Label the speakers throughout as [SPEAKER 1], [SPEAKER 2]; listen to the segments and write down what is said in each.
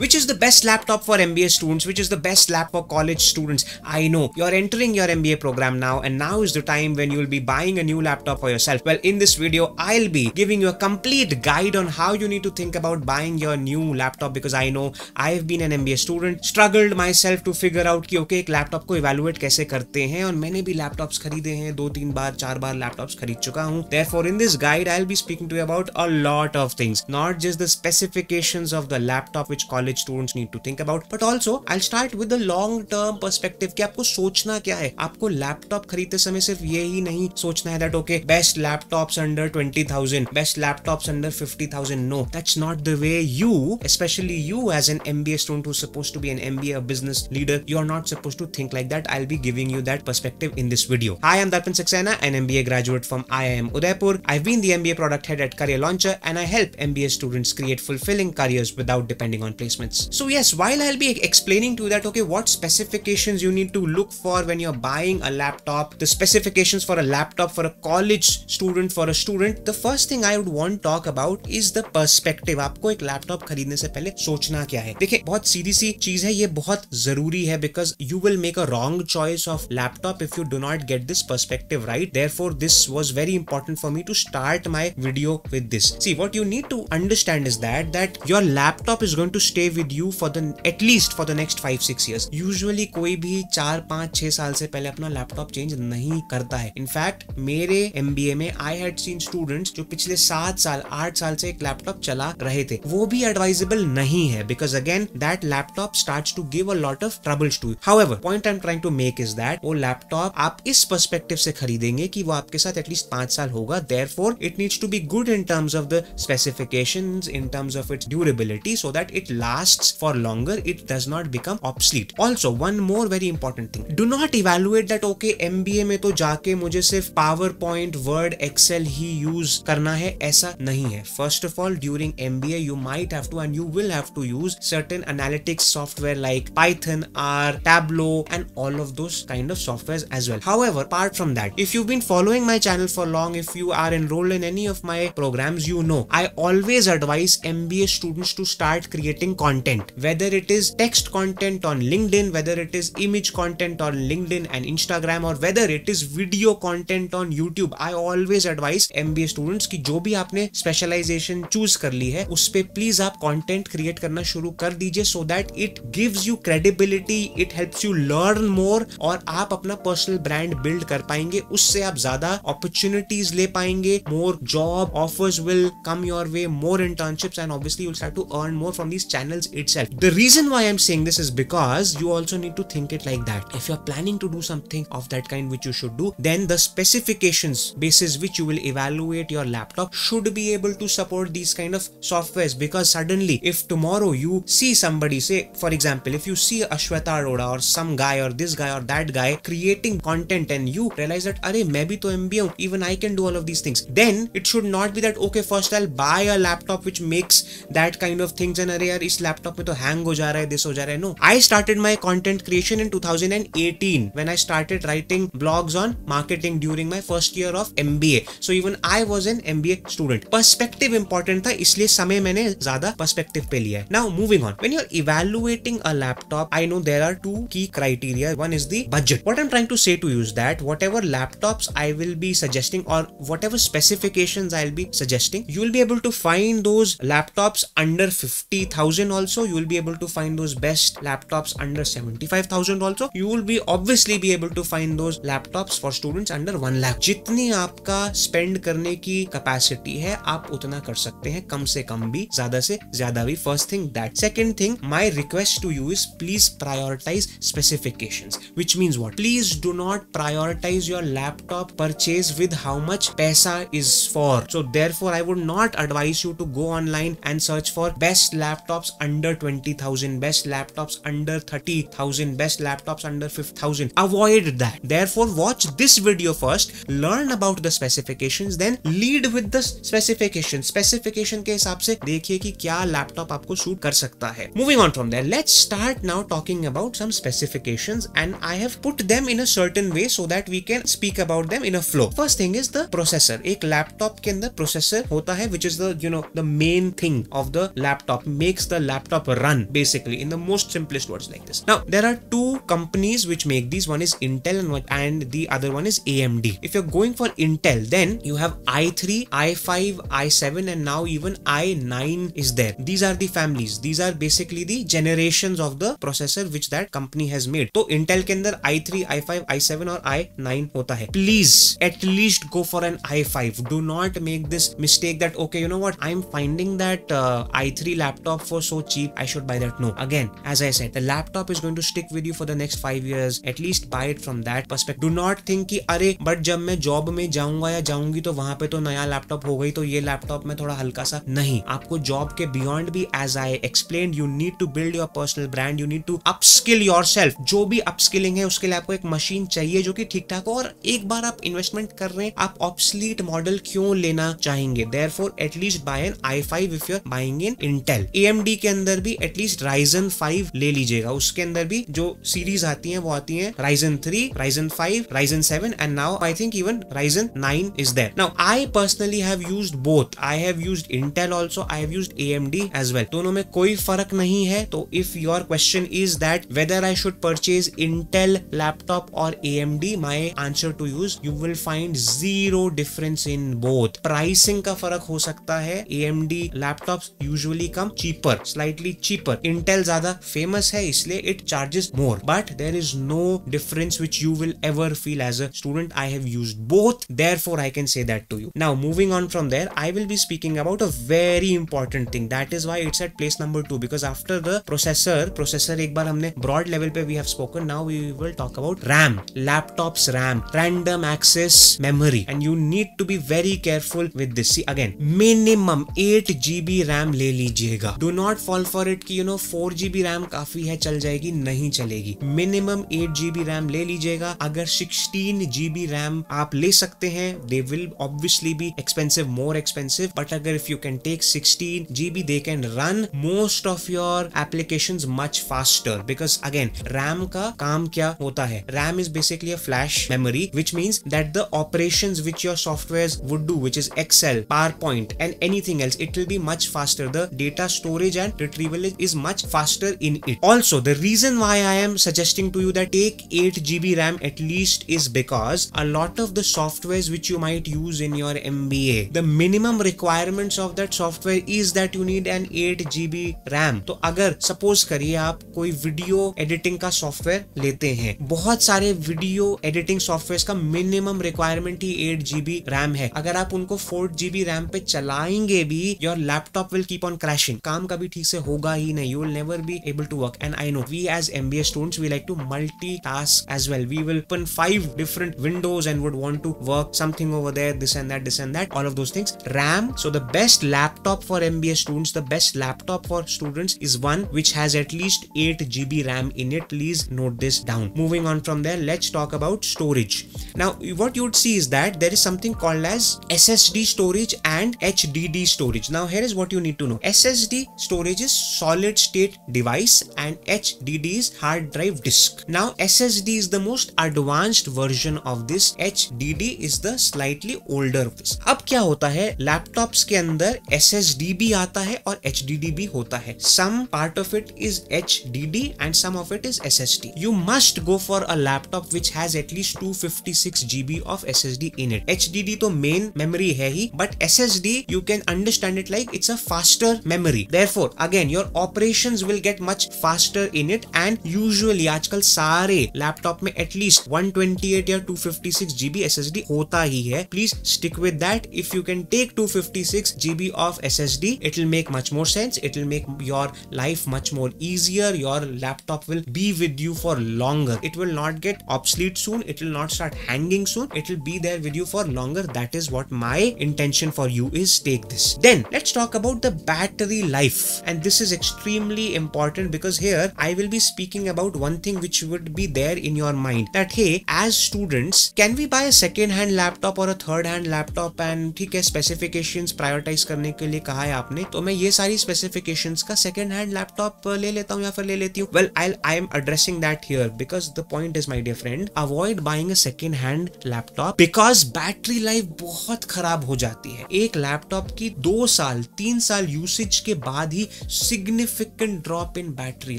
[SPEAKER 1] Which is the best laptop for MBA students? Which is the best laptop for college students? I know you're entering your MBA program now, and now is the time when you'll be buying a new laptop for yourself. Well, in this video, I'll be giving you a complete guide on how you need to think about buying your new laptop, because I know I've been an MBA student, struggled myself to figure out कि okay, एक laptop को evaluate कैसे करते हैं, और मैंने भी laptops खरीदे हैं, 2-3 बार 4 बार लैपटॉप्स खरीद चुका हूं. Therefore, in this guide, I'll be speaking to you about a lot of things, not just the specifications of the laptop which college students need to think about, but also I'll start with the long term perspective कि आपको सोचना क्या है. आपको laptop खरीदते समय सिर्फ ये ही नहीं सोचना है that okay, best laptops under 20,000, best laptops under 50,000. No, that's not the way you, especially you as an MBA student who's supposed to be an MBA, a business leader, you're not supposed to think like that. I'll be giving you that perspective in this video. Hi, I'm Darpan Saxena, an MBA graduate from IIM Udaipur. I've been the MBA product head at Career Launcher, and I help MBA students create fulfilling careers without depending on placements. So yes, while I'll be explaining to you that okay, what specifications you need to look for when you're buying a laptop, the specifications for a laptop for a college student, for a student, the first thing I would want to talk about is the perspective. आपको एक laptop खरीदने से पहले सोचना क्या है. देखिए, बहुत सीधी सी चीज है, ये बहुत जरूरी है, because you will make a wrong choice of laptop if you do not get this perspective right. Therefore, this was very important for me to start my video with this. See, what you need to understand is that your laptop is going to stay with you for the at least for the next 5-6 years. Usually कोई भी 4-5-6 साल से पहले अपना laptop change नहीं करता है. In fact मेरे MBA में I had seen students जो पिछले 7 साल 8 साल से एक लैपटॉप चला रहे थे. वो भी एडवाइजेबल नहीं है, because again that laptop starts to give a lot of troubles to you. However, point I'm trying to make is that वो लैपटॉप आप इस पर्सपेक्टिव से खरीदेंगे कि वो आपके साथ एटलीस्ट 5 साल होगा. Therefore, it needs to be good in terms of the specifications, in terms of its durability, so that it lasts for longer, it does not become obsolete. Also, one more very important thing, do not evaluate that okay, MBA में तो जाके मुझे सिर्फ PowerPoint, Word, Excel ही use करना है. ऐसा नहीं है. First of all, during MBA you might have to and you will have to use certain analytics software like Python, R, Tableau, and all of those kind of softwares as well. However, apart from that, if you've been following my channel for long, if you are enrolled in any of my programs, you know I always advise MBA students to start creating content, whether it is text content on LinkedIn, whether it is image content on LinkedIn and Instagram, or whether it is video content on YouTube. I always advise MBA students कि जो भी आपने specialization choose कर ली है, उस पे please आप content create करना शुरू कर दीजिए, so that it gives you credibility, it helps you learn more, और आप अपना personal brand build कर पाएंगे. उससे आप ज्यादा opportunities ले पाएंगे, more job offers will come your way, more internships, and obviously you'll start to earn more from these channels itself. The reason why I'm saying this is because you also need to think it like that. If you're planning to do something of that kind, which you should do, then the specifications basis which you will evaluate your laptop should be able to support these kind of softwares. Because suddenly, if tomorrow you see somebody, say for example, if you see Ashweta Arora or some guy or this guy or that guy creating content, and you realize that अरे मैं भी तो MBA हूँ, even I can do all of these things, then it should not be that okay, first I'll buy a laptop which makes that kind of things, and अरे यार इस laptop में तो हैंग हो जा रहा है, this हो जा रहा है. No, I started my content creation in 2018 when I started writing blogs on marketing during my first year of MBA. So even I was an MBA student. Perspective important था, इसलिए समय मैंने ज्यादा perspective पे लिया है. Now moving on, when you're evaluating a laptop, I know there are two key criteria. One is the budget. What I'm trying to say to you is that whatever laptops I will be suggesting, or whatever specifications I'll be suggesting, you will be able to find those laptops under 50,000 also. You will be able to find those best laptops under 75,000 also. You will be obviously be able to find those laptops for students under 1 lakh. जितनी आपका spend करने की capacity है, आप उतना कर सकते हैं, कम से कम भी, ज्यादा से ज्यादा भी. First thing that. Second thing, my request to you is please prioritize specifications. Which means what? Please do not prioritize your laptop purchase with how much पैसा is for. So therefore, I would not advise you to go online and search for best laptops under 20,000, best laptops under 30,000, best laptops under 5,000. Avoid that. Therefore, watch this video first, learn about the specifications, then lead with the specifications. Specification के हिसाब से देखिए कि क्या laptop आपको suit कर सकता है. Moving on from there, let's start now talking about some specifications, and I have put them in a certain way so that we can speak about them in a flow. First thing is the processor. एक laptop के अंदर processor होता है, which is the the main thing of the laptop, makes the laptop run basically in the most simplest words like this. Now there are two companies which make these. One is Intel and the other one is AMD. If you're going for Intel, then you have i3, i5, i7 and now even i9 is there. These are the families. These are basically the generations of the processor which that company has made. तो Intel के अंदर i3, i5, i7 और i9 होता है. Please at least go for an i5. Do not make this mistake that okay, you know what, I'm finding that i3 laptop for so cheap, I should buy that. No, again, as I said, the laptop is going to stick with you for the next 5 years. At least buy it from that perspective. Do not think कि अरे but जब मैं job में जाऊंगा या जाऊंगी तो वहां पे तो नया लैपटॉप हो गई तो ये लैपटॉप में थोड़ा हल्का सा. नहीं, आपको जॉब के बियॉन्ड भी, as I explained, you need to build your personal brand, you need to upskill yourself. जो भी अपस्किलिंग है उसके लिए आपको एक मशीन चाहिए जो कि ठीक ठाक हो. और एक बार आप इन्वेस्टमेंट कर रहे हैं, आप ऑब्सलीट मॉडल क्यों लेना चाहेंगे? Therefore at least buy an i5 if you are buying in Intel. AMD के अंदर भी एटलीस्ट Ryzen 5 ले लीजिएगा. उसके अंदर भी जो सीरीज आती हैं वो आती हैं Ryzen 3, Ryzen 5, Ryzen 7 and now I think even Ryzen 9 is there. Now I personally have used both. I have used Intel also, I have used AMD as well. दोनों में कोई फर्क नहीं है. तो if your question is that whether I should purchase Intel laptop or AMD, my answer to you is you will find zero difference in both. Pricing का फर्क हो सकता है. AMD laptops usually come cheaper, slightly cheaper. Intel ज़्यादा famous है इसलिए it charges more. But there is no difference which you will ever feel as a student. I have used both, therefore I can say that to you. Now moving on from there, I will be speaking about a very important thing. That is why it's at place number 2, because after the processor एक बार हमने broad level पे we have spoken. Now we will talk about RAM. Laptops RAM, random access memory, and you need to be very careful with this. See again, minimum 8 GB RAM ले लीजिएगा. Do not fall for it कि 4 GB RAM काफी है, चल जाएगी. नहीं चलेगी. Minimum 8 GB RAM ले लीजिएगा. अगर 16 GB RAM आप ले सकते हैं, they will obviously be expensive, more expensive, but अगर if you can take 16 GB, they can run most of your applications much faster. Because again, RAM का काम क्या होता है? RAM is basically a flash memory, which means that the operations which your softwares would do, which is Excel, PowerPoint and anything else, it will be much faster. The data storage and retrieval is much faster in it. Also, the reason why I am suggesting to you that take 8 GB RAM at least is because a lot of the softwares which you might use in your MBA, the minimum requirements of that software is that you need an 8 GB RAM. तो अगर suppose करिए आप कोई video editing का software लेते हैं, बहुत सारे वीडियो एडिटिंग सॉफ्टवेयर का मिनिमम रिक्वायरमेंट ही 8 GB RAM है. अगर आप उनको 4 GB RAM पे चलाएंगे भी, your laptop will keep on crashing. काम कभी ठीक से होगा ही नहीं. You will never be able to work. And I know we as MBA students, we like to multitask as well. We will open 5 different windows and would want to work something over there, this and that, all of those things. RAM. So the best laptop for MBA students, the best laptop for students is one which has at least 8 GB RAM in it. Please note this down. Moving on from there, let's talk about storage. Now what you would see is that there is something called as SSD storage and HDD storage. Now here is what you need to know. SSD storage is solid state device and HDD is hard drive disk. Now SSD is the most advanced version of this. HDD is the slightly older of this. अब क्या होता है, laptops के अंदर SSD भी आता है और HDD भी होता है. Some part of it is HDD and some of it is SSD. You must go for a laptop which has at least 256 GB of SSD in it. HDD तो main memory है ही, but SSD you can understand it like it's a faster memory. Therefore again your operations will get much faster in it, and usually आजकल सारे laptop में at least 128 या 256 GB SSD होता ही है. Please stick with that. If you can take 256 GB of SSD, it will make much more sense. It will make your life much more easier. Your laptop will be with you for longer. It will not get obsolete soon. It will not start hanging soon. It will be there with you for longer. That is what my intention for you is. Take this. Then let's talk about the battery life, and this is extremely important because here I will be speaking about one thing which would be there in your mind, that hey, as students, can we buy a second hand laptop or a third hand laptop? And ठीक है, specifications prioritize करने के लिए कहा है आपने, तो मैं ये सारी specifications का second hand laptop ले लेता हूँ या फिर ले लेती हूँ. Well, I am addressing that here because the point is, my dear friend, avoid buying a second hand laptop because battery life बहुत खराब हो जाती है. एक लैपटॉप की 2 साल 3 साल यूसेज के बाद ही significant drop in battery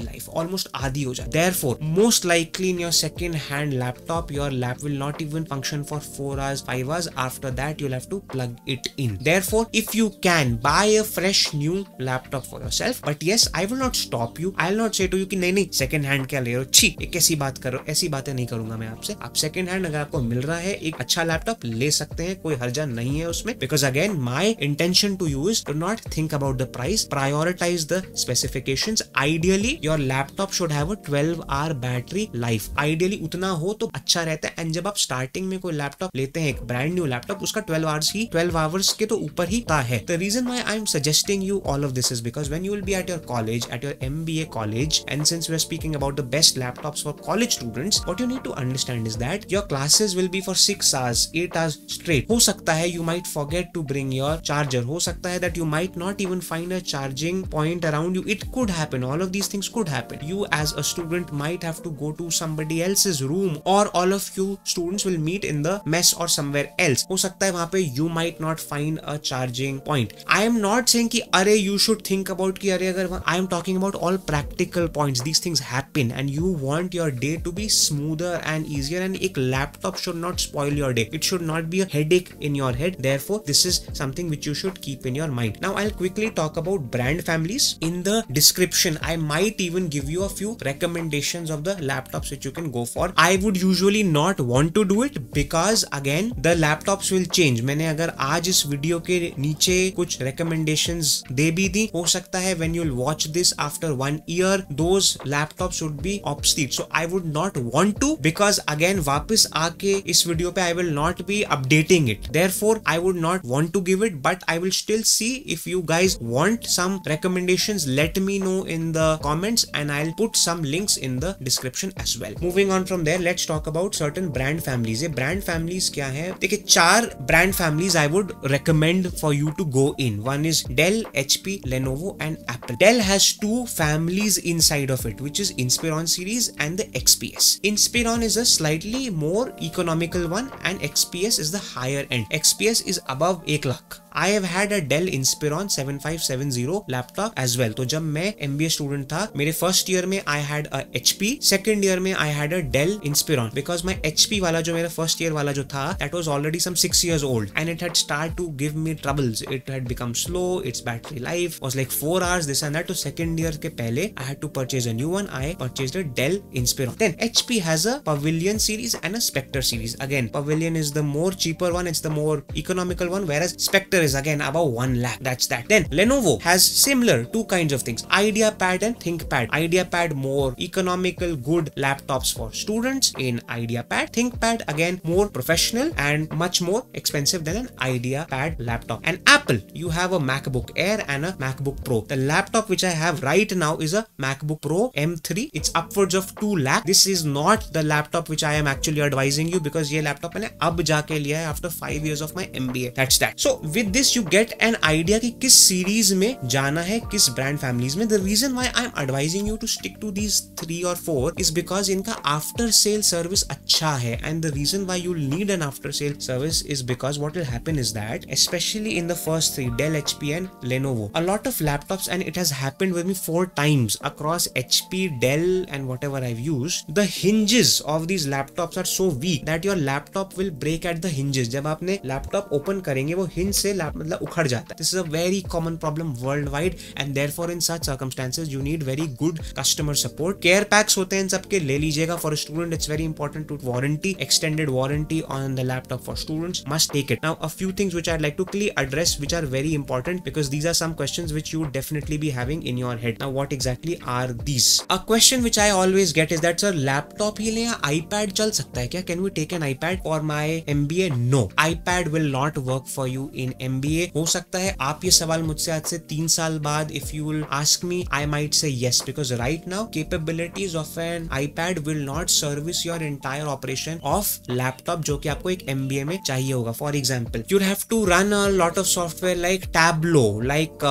[SPEAKER 1] life, almost आधी हो जाए. Therefore, most likely in your second hand laptop, your lap will not even function for 4 hours, 5 hours. After that, you'll have to plug it in. Therefore, if you can buy a fresh new laptop for yourself, but yes, I will not stop you. I'll not say to you कि नहीं second hand क्या ले रहे हो, छी एक ऐसी बात करो, ऐसी बातें नहीं करूंगा मैं आपसे. आप second hand अगर आपको मिल रहा है एक अच्छा लैपटॉप ले सकते हैं, कोई हर्जा नहीं है उसमें. Because again, my intention to you is to not think about the price, prioritize the specifications. Ideally, your laptop should have a 12-hour battery life. Ideally उतना हो तो अच्छा रहता है. एंड जब आप स्टार्टिंग में कोई लैपटॉप लेते हैं, एक ब्रांड न्यू लैपटॉप, उसका 12 आवर्स के तो ऊपर ही का है. The reason why I'm suggesting you all of this is because when you will be at your college, at your MBA college, and since we are speaking about the best laptops for college students, what you need to understand is that your classes will be for 6 hours, 8 hours straight. हो सकता है you might forget to bring your charger. हो सकता है that you might not even find a charging point around you. It could happen. All of these things could happen. You as a student might have to go to somebody else's room, or all of you students will meet in the mess or somewhere else. हो सकता है वहां पे you might not find a charging point. I am not saying कि अरे you should think about कि अरे अगर I am talking about all practical points. These things happen and you want your day to be smoother and easier, and एक laptop should not spoil your day. It should not be a headache in your head. Therefore, this is something which you should keep in your mind. Now, I'll quickly talk about brand families. In the description, I might even give you a few recommendations of the laptops which you can go for. I would usually not want to do it because again, the laptops will change. मैंने अगर आज इस video के नीचे कुछ recommendations दे भी दी, हो सकता है when you'll watch this after 1 year, those laptops would be obsolete. So I would not want to, because again वापस आके इस वीडियो पे I will not be updating it. Therefore, I would not want to give it, but I will still see if you guys want some recommendations. Let me know in the comments and I'll put some links in the description as well. Moving on from there, let's talk about certain brand families. ये brand families क्या है? देखिए 4 brand families I would recommend for you to go in. One is Dell, HP, Lenovo and Apple. Dell has 2 families inside of it, which is Inspiron series and the XPS. Inspiron is a slightly more economical one and XPS is the higher end. XPS is above 1 lakh. I have had a Dell Inspiron 7570 laptop as well. तो जब मैं MBA student था, मेरे first year में I had a HP, second year में I had a Dell Inspiron, because my HP वाला जो मेरा first year वाला जो था, that was already some 6 years old and it had started to give me troubles. It had become slow, its battery life was like 4 hours, this and that. तो second year के पहले I had to purchase a new one. I purchased a Dell Inspiron. Then HP has a Pavilion series and a Spectre series. Again, Pavilion is the more cheaper one, it's the more economical one, whereas Spectre is again about 1 lakh. That's that. Then Lenovo has similar 2 kinds of things, IdeaPad and ThinkPad. IdeaPad more economical, good laptops for students in IdeaPad. ThinkPad again more professional and much more expensive than an IdeaPad laptop. And Apple, you have a MacBook Air and a MacBook Pro. The laptop which I have right now is a MacBook Pro M3. It's upwards of 2 lakh. This is not the laptop which I am actually advising you, because ये laptop मैंने अब जाके लिया है after 5 years of my MBA. That's that. So with this you get an idea कि किस series में जाना है, किस brand families में. The reason why I'm advising you to stick to these 3 or 4 is because इनका after sale service अच्छा है, and the reason why you'll need an after sale service is because what will happen is that, especially in the first 3, Dell, HP and Lenovo, a lot of laptops, and it has happened with me 4 times across HP, Dell and whatever I've used, the hinges of these laptops are so weak that your laptop will break at the hinges. जब आपने laptop open करेंगे वो hinge से मतलब उखड़ जाता है. This is a very common problem worldwide, and therefore in such circumstances you need very good customer support. Care packs होते हैं इन सबके, ले लीजिएगा. For a student it's very important to warranty, extended warranty on the laptop for students, must take it. Now a few things which I'd like to quickly address which are very important, because these are some questions which you would definitely be having in your head. Now what exactly are these? A question which I always get is that, sir, laptop ही ले या iPad चल सकता है क्या? Can we take an iPad for my MBA? No, iPad will not work for you in MBA. हो सकता है आप ये सवाल मुझसे आज से 3 साल बाद if you will ask me, I might say yes, because right now capabilities of an iPad will not service your entire operation of laptop जो कि आपको एक MBA में चाहिए होगा. For example, you have to run a lot of software like Tableau, like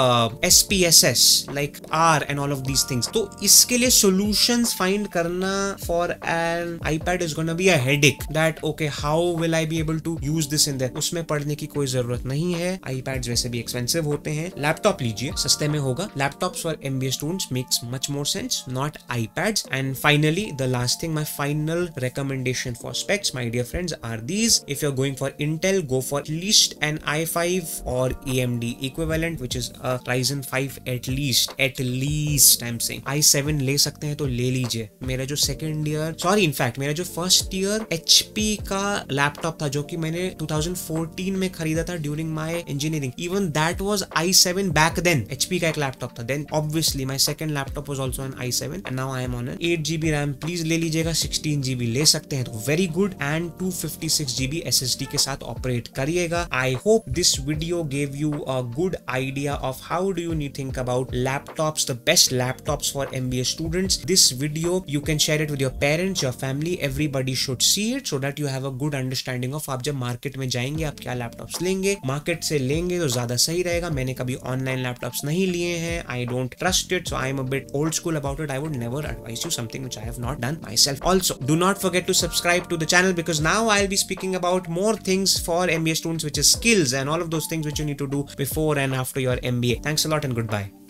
[SPEAKER 1] SPSS, like R and all of these things. तो इसके लिए solutions find करना for an iPad is gonna be a headache. That okay, how will I be able to use this in there? उसमें पढ़ने की कोई जरूरत नहीं है. iPads वैसे भी एक्सपेंसिव होते हैं. लैपटॉप लीजिए, सस्ते में होगा. Laptops for MBA students makes much more sense, not iPads. And finally, the last thing, my final recommendation for specs, my dear friends, are these. If you're going for Intel, go for at least an i5 or AMD equivalent, which is a Ryzen 5 at least I'm saying. i7 ले सकते हैं तो ले लीजिए. मेरा जो second year, sorry in fact मेरा जो फर्स्ट ईयर HP का लैपटॉप था जो कि मैंने 2014 में खरीदा था during my engineering, even that was i7 back then. HP का एक लैपटॉप था. Then obviously my second laptop was also an i7 and now I am on 8GB RAM. Please ले लीजिएगा. 16GB ले सकते हैं तो very good. And 256GB SSD के साथ ऑपरेट करिएगा. I hope this video gave you a good idea of how do you need to think about laptops, the best laptops for MBA students. This video you can share it with your parents, your family, everybody should see it so that you have a good understanding of आप जब market में जाएंगे आप क्या laptops लेंगे. Market से लेंगे तो ज्यादा सही रहेगा. मैंने कभी ऑनलाइन लैपटॉप्स नहीं लिए हैं. I don't trust it, so I am a bit old school about it. I would never advise you something which I have not done myself. Also, do not forget to subscribe to the channel because now I'll be speaking about more things for MBA students, which is skills and all of those things which you need to do before and after your MBA. Thanks a lot and goodbye.